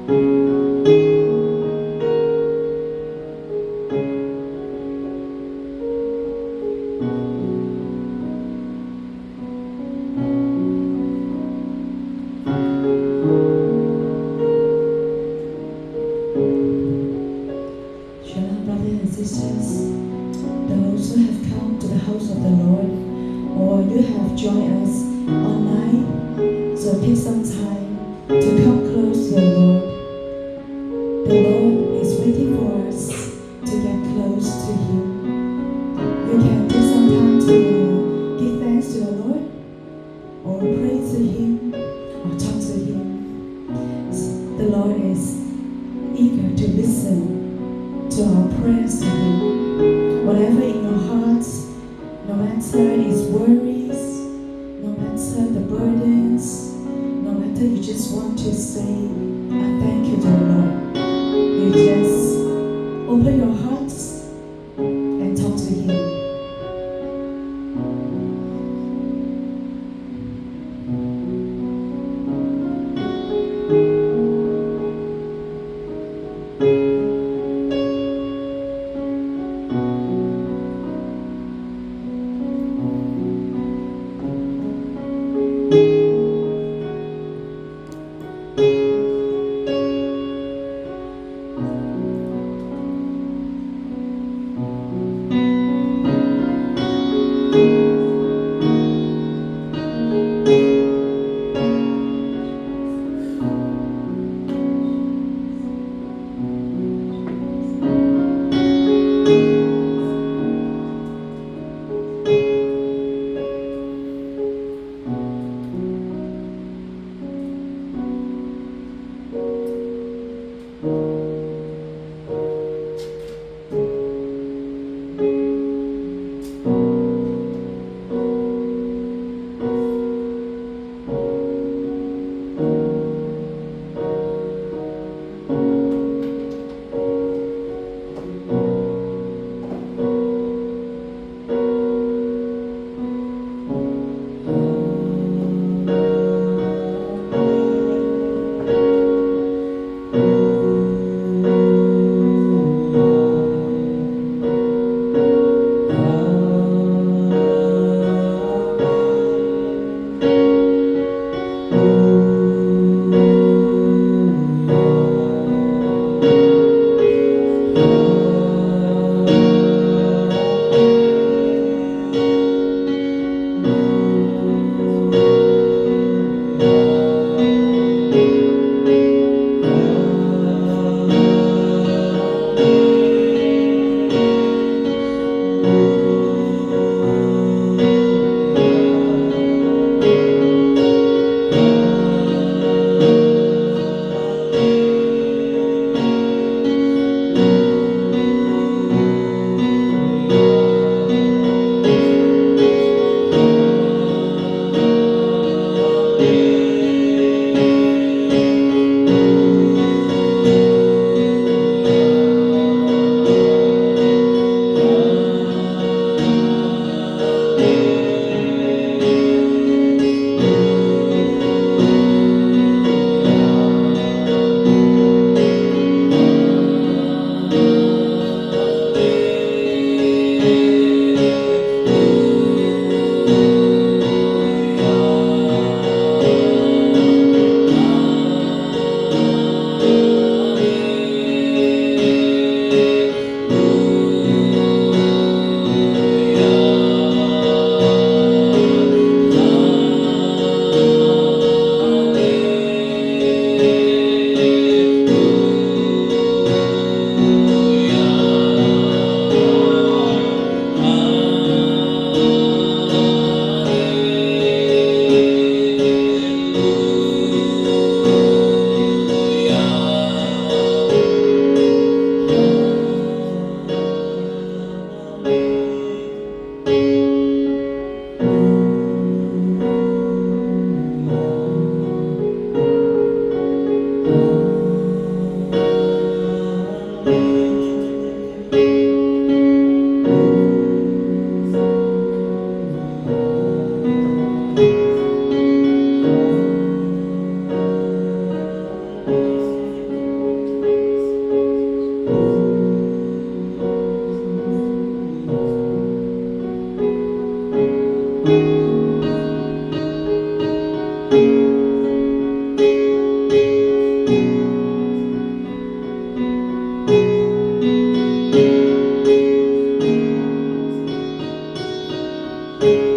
Shalom, brothers and sisters, those who have come to the house of the Lord, or you have joined us online, so take some time to come close to the Lord. The Lord is waiting for us to get close to Him. You can take some time to give thanks to the Lord, or pray to Him, or talk to Him. The Lord is eager to listen to our prayers to Him. Whatever in your hearts, no matter its worries, no matter the burdens, no matter you just want to say, I thank you, dear Lord. You just open your hearts and talk to Him. Amen.